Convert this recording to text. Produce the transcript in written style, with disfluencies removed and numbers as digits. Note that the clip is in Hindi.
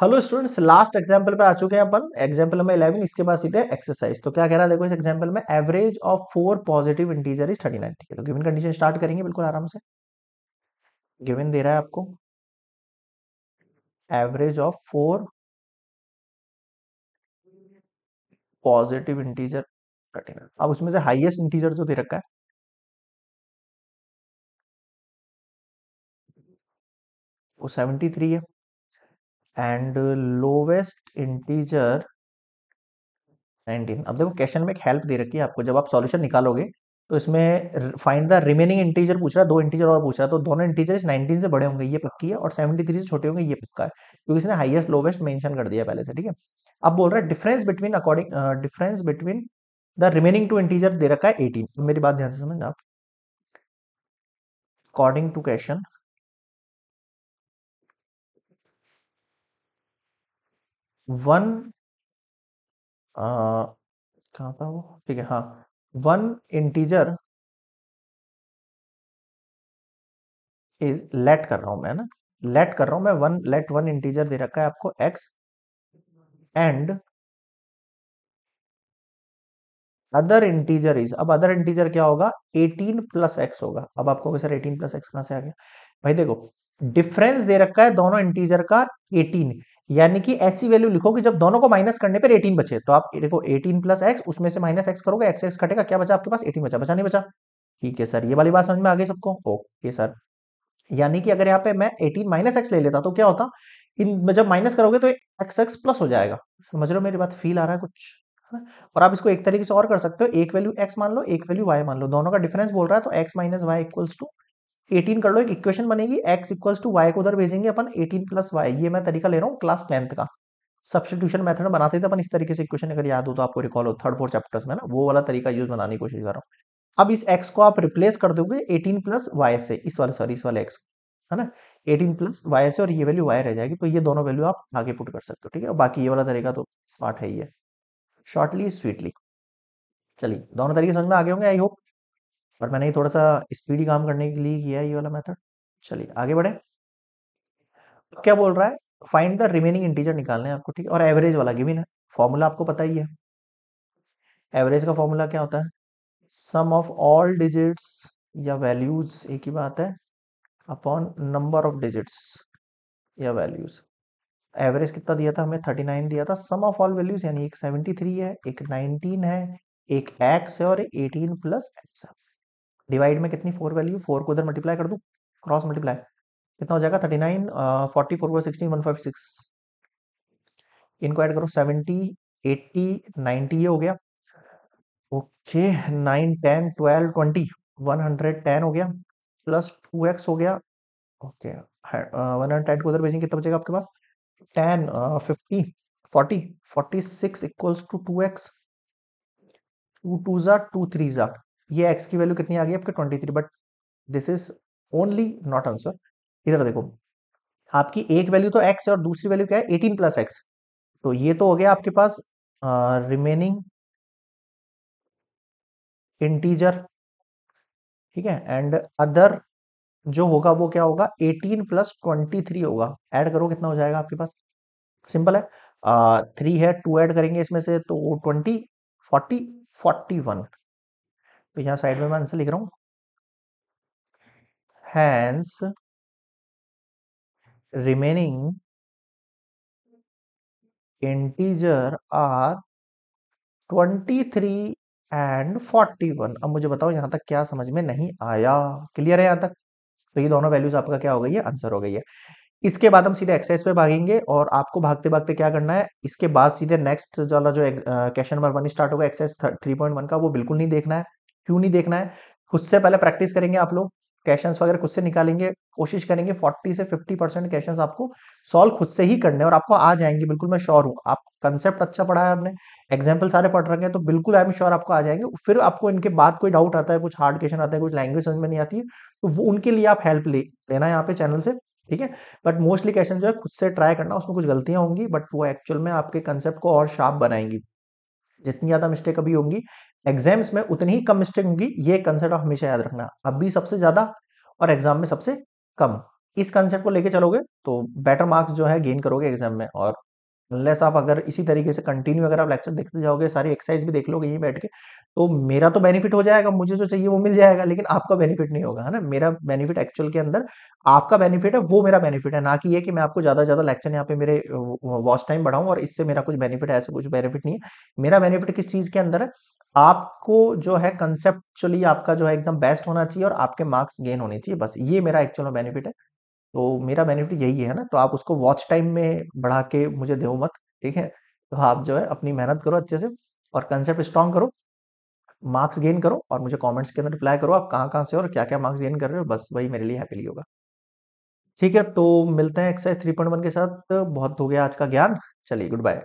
हेलो स्टूडेंट्स, लास्ट एग्जांपल पे आ चुके हैं अपन। Example number 11। इसके बाद सीधे एक्सरसाइज। तो क्या कह रहा है देखो इस एग्जांपल में, average of 4 positive integer is 39। ठीक है, तो गिवन कंडीशन स्टार्ट करेंगे बिल्कुल आराम से। गिवन दे रहा है आपको एवरेज ऑफ 4 पॉजिटिव इंटीजर 39। अब उसमें से हाईएस्ट इंटीजर जो दे रखा है वो 73 है, एंड लोवेस्ट इंटीजर 19। अब देखो क्वेश्चन में एक हेल्प दे रखी है आपको, जब आप सॉल्यूशन निकालोगे तो इसमें फाइंड द रिमेनिंग इंटीजर पूछ रहा है, दो इंटीजर और पूछ रहा है, तो दोनों इंटीजर इस 19 से बड़े होंगे ये पक्की है, और 73 से छोटे होंगे ये पक्का है, क्योंकि इसने हाईएस्ट लोवेस्ट मेंशन कर दिया पहले से। ठीक है, अब बोल रहा है difference between the remaining two integer दे रखा है 18। मेरी बात ध्यान से समझना आप। अकॉर्डिंग टू क्वेश्चन, वन कहाँ था वो, ठीक है हाँ, वन इंटीजर इज लेट कर रहा हूं मैं ना, लेट कर रहा हूं मैं वन, लेट वन इंटीजर दे रखा है आपको x, and other integer is, अब अदर इंटीजर क्या होगा, 18 प्लस एक्स होगा। अब आपको सर 18 प्लस एक्स कहां से आ गया, भाई देखो डिफरेंस दे रखा है दोनों इंटीजर का 18, यानी कि ऐसी वैल्यू लिखो कि जब दोनों को माइनस करने पर 18 बचे, तो आप देखो 18 प्लस एक्स, उसमें से माइनस एक्स करोगे, एक्स एक्स कटेगा, क्या बचा आपके पास, 18 बचा, बचा नहीं बचा। ठीक है सर, ये वाली बात समझ में आ गई सबको, ओके सर। यानी कि अगर यहाँ पे मैं 18 माइनस एक्स ले लेता तो क्या होता, इन जब माइनस करोगे तो एक्स एक्स प्लस हो जाएगा। समझ रहे हो मेरी बात, फील आ रहा है कुछ, है ना? और आप इसको एक तरीके से और कर सकते हो, एक वैल्यू एक्स मान लो, एक वैल्यू वाई मान लो, दोनों का डिफरेंस बोल रहा है, तो X minus Y equals to 18 कर लो, एक इक्वेशन बनेगी, एक्स इक्वल्स टू वाई को उधर भेजेंगे अपन, 18 प्लस वाई। ये मैं तरीका ले रहा हूँ क्लास 10th का, सब्स्टिट्यूशन मेथड में बनाते थे अपन इस तरीके से इक्वेशन, अगर याद हो तो, आपको रिकॉल हो थर्ड फोर्थ चैप्टर्स में ना, वो वाला तरीका यूज बनाने की कोशिश कर रहा हूँ। अब इस x को आप रिप्लेस कर दोगे 18 प्लस वाई से, इस वाले सॉरी इस वाले x को, है ना, 18 प्लस वाई से, और ये वैल्यू y रह जाएगी, तो ये दोनों वैल्यू आप आगे पुट कर सकते हो। ठीक है, और बाकी ये वाला तरीका तो स्मार्ट है ही है, शॉर्टली स्वीटली। चलिए, दोनों तरीके समझ में आगे होंगे आई होप, और मैंने ये थोड़ा सा स्पीडी काम करने के लिए किया है ये वाला मेथड। चलिए आगे बढ़े। अब क्या बोल रहा है, फाइंड द रिमेनिंग इंटीजर निकालने हैं आपको। ठीक है, और एवरेज वाला गिवन है, फॉर्मूला आपको पता ही है, एवरेज का फॉर्मूला क्या होता है, सम ऑफ ऑल डिजिट्स या वैल्यूज, एक ही बात है, अपॉन नंबर ऑफ डिजिट्स या वैल्यूज। एवरेज कितना दिया था हमें, 39 दिया था, सम ऑफ ऑल वैल्यूज यानी एक 73 है, एक 19 है, एक एक्स है, और एक 18 प्लस एक्स है। डिवाइड में कितनी, 4 वैल्यू, 4 को उधर मल्टीप्लाई कर दूं, क्रॉस मल्टीप्लाई, कितना हो जाएगा 39, 44 16 156, इनको ऐड करो, 70 80 90, ये हो गया, ओके, 9 10 12 20 110 हो गया, प्लस 2x हो गया, ओके, 110 को उधर भेजेंगे, कितना बचेगा आपके पास, 10 50 40 46 इक्वल्स टू 2x, 2 2 जा 2 3 जा, ये x की वैल्यू कितनी आ गई आपके 23, but this is only not answer. इधर देखो, आपकी एक वैल्यू तो x है और दूसरी वैल्यू क्या है, 18 प्लस एक्स, तो ये तो हो गया आपके पास रिमेनिंग इंटीजर। ठीक है, एंड अदर जो होगा वो क्या होगा, 18 प्लस 23 होगा, ऐड करो कितना हो जाएगा आपके पास, सिंपल है, 3 है, 2 ऐड करेंगे इसमें से तो 20 40 41। तो यहाँ साइड में मैं आंसर लिख रहा हूँ, hence remaining integer are 23 and 41। अब मुझे बताओ यहाँ तक क्या समझ में नहीं आया, क्लियर है यहाँ तक, तो ये दोनों वैल्यूज आपका क्या हो गई है, आंसर हो गई है। इसके बाद हम सीधे एक्सरसाइज पे भागेंगे, और आपको भागते भागते क्या करना है, इसके बाद सीधे नेक्स्ट वाला जो क्वेश्चन नंबर 1 स्टार्ट होगा एक्सरसाइज 3.1 का, वो बिल्कुल नहीं देखना है। क्यों नहीं देखना है, खुद से पहले प्रैक्टिस करेंगे आप लोग, क्वेश्चंस वगैरह खुद से निकालेंगे, कोशिश करेंगे 40 से 50% क्वेश्चंस आपको सॉल्व खुद से ही करने हैं, और आपको आ जाएंगे, बिल्कुल मैं श्योर हूँ। आप कंसेप्ट अच्छा पढ़ा है आपने, एग्जाम्पल सारे पढ़ रखे हैं, तो बिल्कुल आई एम श्योर आपको आ जाएंगे। फिर आपको इनके बाद कोई डाउट आता है, कुछ हार्ड क्वेश्चन आता है, कुछ लैंग्वेज समझ में नहीं आती है, तो वो उनके लिए आप हेल्प लेना यहाँ पे चैनल से। ठीक है, बट मोस्टली क्वेश्चन जो है खुद से ट्राई करना, उसमें कुछ गलतियां होंगी, बट वो एक्चुअल में आपके कंसेप्ट को और शार्प बनाएंगी। जितनी ज्यादा मिस्टेक अभी होंगी एग्जाम्स में, उतनी ही कम मिस्टेक होंगी, ये कंसेप्ट आप हमेशा याद रखना, अभी सबसे ज्यादा और एग्जाम में सबसे कम। इस कंसेप्ट को लेके चलोगे तो बेटर मार्क्स जो है गेन करोगे एग्जाम में। और अनलेस आप अगर इसी तरीके से कंटिन्यू अगर आप लेक्चर देखते जाओगे, सारी एक्सरसाइज भी देख लोगे यहीं बैठ के, तो मेरा तो बेनिफिट हो जाएगा, मुझे जो चाहिए वो मिल जाएगा, लेकिन आपका बेनिफिट नहीं होगा, है ना। मेरा बेनिफिट एक्चुअल के अंदर आपका बेनिफिट है, वो मेरा बेनिफिट है, ना कि ये कि मैं आपको ज्यादा ज्यादा लेक्चर यहाँ पे मेरे वॉच टाइम बढ़ाऊं और इससे मेरा कुछ बेनिफिट है, ऐसा कुछ बेनिफिट नहीं है। मेरा बेनिफिट किस चीज के अंदर है, आपको जो है कंसेप्चुअली आपका जो है एकदम बेस्ट होना चाहिए और आपके मार्क्स गेन होने चाहिए, बस ये मेरा एक्चुअल में बेनिफिट है। तो मेरा बेनिफिट यही है ना, तो आप उसको वॉच टाइम में बढ़ा के मुझे दो मत, ठीक है। तो आप जो है अपनी मेहनत करो अच्छे से और कंसेप्ट स्ट्रांग करो, मार्क्स गेन करो और मुझे कमेंट्स के अंदर रिप्लाई करो आप कहाँ कहाँ से और क्या क्या मार्क्स गेन कर रहे हो, बस वही मेरे लिए हैप्पीली होगा। ठीक है, तो मिलते हैं एक्सरसाइज 3.1 के साथ। बहुत हो गया आज का ज्ञान, चलिए गुड बाय।